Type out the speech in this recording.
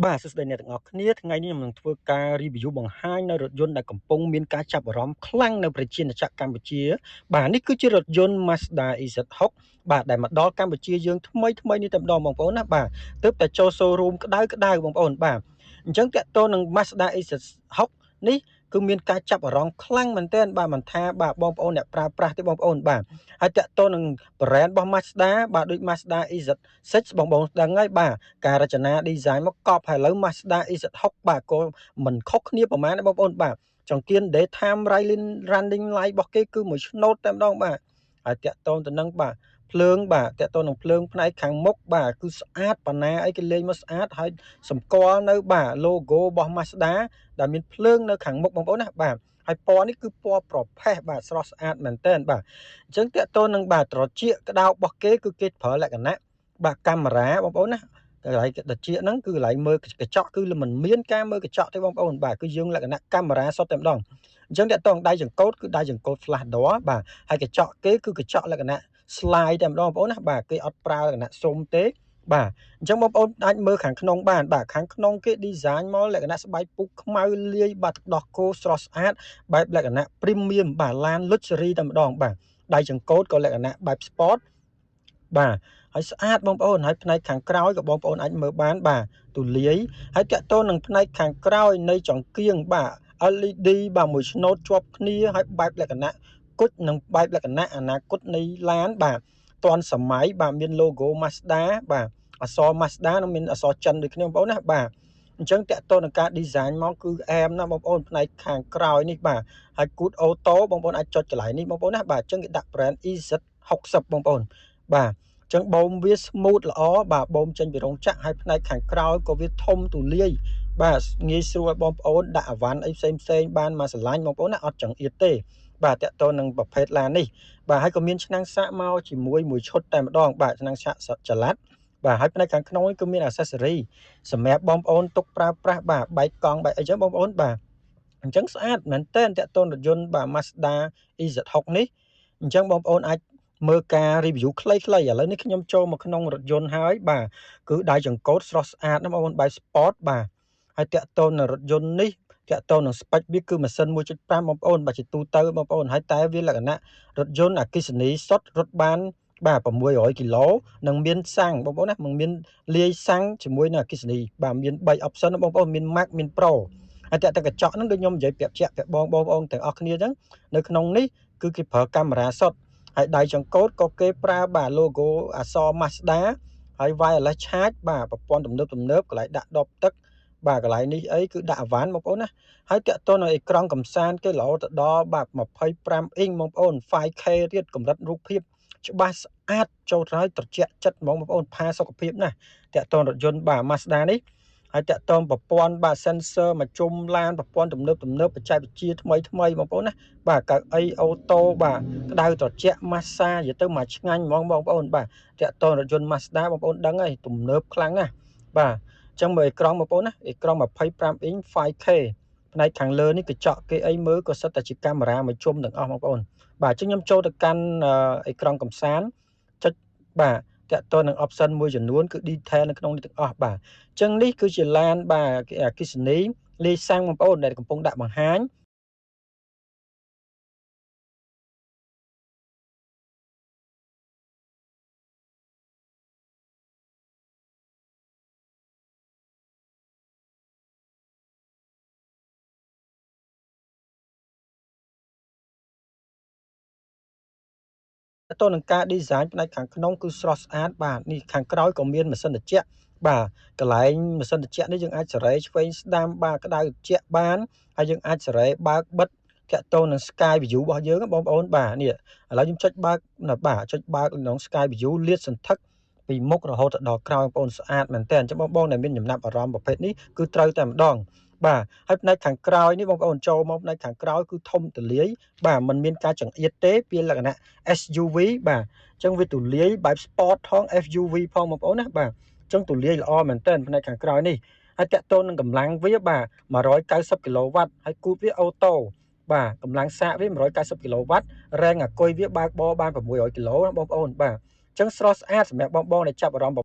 បាទសួស្តីអ្នកទាំងអស់គ្នាថ្ងៃនេះខ្ញុំនឹងធ្វើការ review បង្ហាញនៅរថយន្តដែលកំពុងមានការចាប់អារម្មណ៍ខ្លាំងនៅប្រជាជាតិកម្ពុជាបាទនេះគឺជារថយន្ត Mazda EZ6 បាទដែលមកដល់កម្ពុជាយើងថ្មីនេះតែម្ដងបងប្អូនណាបាទទើបតែចូល showroom ក្តៅបងប្អូនបាទអញ្ចឹងតកតទៅនឹង Mazda EZ6 នេះគឺមានការចាប់អារម្មណ៍ខ្លាំងមែនទែនបាទមិនថាបាទបងប្អូនអ្នកប្រើប្រាស់ទេបងប្អូនបាទហើយតកតទៅនឹង brand របស់ Mazda បាទដូច Mazda EZ6 បងប្អូនដឹងហើយបាទការរចនា design មកកប់ហើយឥឡូវ Mazda EZ6 បាទក៏មិនខុសគ្នាប្រហែលដែរបងប្អូនបាទចង្កៀន daytime running light របស់គេគឺមួយឆ្នោតតែម្ដងបាទហើយតាក់ទងទៅនឹងបាទភ្លើងបាទតាក់ទងនឹងភ្លើងផ្នែកខាងមុខបាទគឺស្អាតបណ្ណាអីគេលេងមកស្អាតហើយសម្គាល់នៅបាទ logo របស់ Mazda ដែលមានភ្លើងនៅខាងមុខបងប្អូនណាបាទហើយពណ៌នេះគឺពណ៌ប្រផេះបាទស្រស់ស្អាតមែនទែនបាទអញ្ចឹងតាក់ទងនឹងបាទត្រចៀកក្តោបរបស់គេគឺគេប្រើលក្ខណៈបាទកាមេរ៉ាបងប្អូនណាកន្លែងត្រចៀកហ្នឹងគឺកន្លែងមើលកញ្ចក់គឺមិនមានការមើលកញ្ចក់ទេបងប្អូនបាទគឺយើងលក្ខណៈកាមេរ៉ាសុទ្ធតែម្ដងអញ្ចឹងតាក់ទងដៃចង្កូតគឺដៃចង្កូត flash door បាទហើយកញ្ចក់គេគឺកញ្ចក់លក្ខណៈ slide តែម្ដងបងប្អូនណាបាទគេអត់ប្រើលក្ខណៈស៊ុំទេបាទអញ្ចឹងបងប្អូនអាចមើលខាងក្នុងបានបាទខាងក្នុងគេ design មកលក្ខណៈស្បែកពុកខ្មៅលាយបាទទឹកដោះគោស្រស់ស្អាតបែបលក្ខណៈ premium បាទឡាន luxury តែម្ដងបាទដៃចង្កូតក៏លក្ខណៈបែប sport បាទហើយស្អាតបងប្អូនហើយផ្នែកខាងក្រោយក៏បងប្អូនអាចមើលបានបាទទូលាយហើយតាក់ទងនឹងផ្នែកខាងក្រោយនៃចង្គៀងបាទ LED បាទមួយឆ្នោតជាប់គ្នាហើយបែបលក្ខណៈគុជនិងបែបលក្ខណៈអនាគតនៃឡានបាទតាន់សម័យបាទមាន logo Mazda បាទអក្សរ Mazda និងមានអក្សរចិនដូចគ្នាបងប្អូនណាបាទអញ្ចឹងតាក់ទងនឹងការ design មកគឺអែមណាបងប្អូនផ្នែកខាងក្រោយនេះបាទហើយ Good Auto បងប្អូនអាចចុចកន្លែងនេះបងប្អូនណាបាទអញ្ចឹងគេដាក់ brand EZ60 បងប្អូនបាទអញ្ចឹងបូមវា smooth ល្អបាទបូមចេញពីរោងចក្រហើយផ្នែកខាងក្រោយក៏វាធំទូលាយបាទងាយស្រួលបងប្អូនដាក់អវ៉ាន់អីផ្សេងបានមកឆ្លាញ់បងប្អូនណាអត់ចង្អៀតទេបាទតកតនឹងប្រភេទឡាននេះបាទហើយក៏មានឆ្នាំងសាកមកជាមួយមួយឈុតតែម្ដងបាទឆ្នាំងសាកចល័តបាទហើយផ្នែកខាងក្នុងនេះគឺមាន accessory សម្រាប់បងប្អូនទុកប្រើប្រាស់បាទបែកកង់បែកអីចឹងបងប្អូនបាទអញ្ចឹងស្អាតមែនតើតកតនរថយន្តបាទ Mazda EZ6 នេះអញ្ចឹងបងប្អូនអាចមើលការ review ខ្លីៗឥឡូវនេះខ្ញុំចូលមកក្នុងរថយន្តហើយបាទគឺដៃចង្កូតស្រស់ស្អាតណាបងប្អូនបែប sport បាទហើយតាក់ទងនឹងរថយន្តនេះតាក់ទងនឹង spec វាគឺម៉ាស៊ីន 1.5 បងប្អូនបាទជាទូទៅបងប្អូនហើយតែវាលក្ខណៈរថយន្តអគ្គិសនីសុទ្ធរត់បានបាទ600គីឡូនិងមានសាំងបងប្អូនណាមិនមានលាយសាំងជាមួយនឹងអគ្គិសនីបាទមាន3 option បងប្អូនមាន Max មាន Pro ហើយតាក់ទងកញ្ចក់ហ្នឹងដូចខ្ញុំនិយាយប្រាប់បងប្អូនទាំងអស់គ្នាអញ្ចឹងនៅក្នុងនេះគឺគេប្រើកាមេរ៉ាសុទ្ធហើយដៃចង្កូតក៏គេប្រើបាទ logo អក្សរ Mazda ហើយ wireless charge បាទប្រព័ន្ធទំនើបកន្លែងដាក់ដបទឹកបាទកន្លែងនេះអីគឺដាក់អវ៉ាន់បងប្អូនណាហើយតាក់ទងនឹងអេក្រង់កំសាន្តគេរហូតដល់បាទ25អ៊ីងបងប្អូន 5K ទៀតកម្រិតរូបភាពច្បាស់ស្អាតចូលទៅហើយត្រជាក់ចិត្តហ្មងបងប្អូនផាសុខភាពណាស់តាក់ទងរថយន្តបាទ Mazda នេះហើយតាក់ទងប្រព័ន្ធបាទ sensor មកជុំឡានប្រព័ន្ធទំនើបបច្ចេកវិទ្យាថ្មីបងប្អូនណាបាទកៅអីអូតូបាទក្តៅត្រជាក់ massage និយាយទៅមកឆ្ងាញ់ហ្មងបងប្អូនបាទតាក់ទងរថយន្ត Mazda បងប្អូនដឹងហើយទំនើបខ្លាំងណាស់បាទអញ្ចឹងមើលអេក្រង់បងប្អូនណាអេក្រង់25អ៊ីង 5K ផ្នែកខាងលើនេះកញ្ចក់គេអីមើលក៏សិតតែជាកាមេរ៉ាមួយជុំទាំងអស់បងប្អូនបាទអញ្ចឹងខ្ញុំចូលទៅកាន់អេក្រង់កំសាន្តចុចបាទតាក់ទងនឹង option មួយចំនួនគឺ detail នៅក្នុងនេះទាំងអស់បាទអញ្ចឹងនេះគឺជាឡានបាទអគ្គិសនីលាយសាំងបងប្អូនដែលកំពុងដាក់បង្ហាញតទៅនឹងការ design ផ្នែកខាងក្នុងគឺស្រស់ស្អាតបាទនេះខាងក្រោយក៏មានម៉ាស៊ីនត្រជាក់បាទកន្លែងម៉ាស៊ីនត្រជាក់នេះយើងអាចសេរីឆ្វេងស្ដាំបាទក្តៅត្រជាក់បានហើយយើងអាចសេរីបើកបិទតាក់ទងនឹង Sky View របស់យើងបងប្អូនបាទនេះឥឡូវខ្ញុំចុចបើកបាទចុចបើកក្នុង Sky View លាតសន្ធឹកពីមុខរហូតដល់ក្រោយបងប្អូនស្អាតមែនតើអញ្ចឹងបងដែលមានចំណាប់អារម្មណ៍ប្រភេទនេះគឺត្រូវតែម្ដងបាទហើយផ្នែកខាងក្រោយនេះបងប្អូនចូលមកផ្នែកខាងក្រោយគឺធំទូលាយបាទมันមានការចង្អៀតទេវាលក្ខណៈ SUV បាទអញ្ចឹងវាទូលាយបែប sport ផង FUV ផងបងប្អូនណាបាទអញ្ចឹងទូលាយល្អមែនទែនផ្នែកខាងក្រោយនេះហើយតាក់ទងនឹងកម្លាំងវាបាទ190គីឡូវ៉ាត់ហើយគូតវាអូតូបាទកម្លាំងសាកវា190គីឡូវ៉ាត់រ៉េងអាគុយវាបើកបរបាន600គីឡូណាបងប្អូនបាទអញ្ចឹងស្រស់ស្អាតសម្រាប់បងដែលចាប់អារម្មណ៍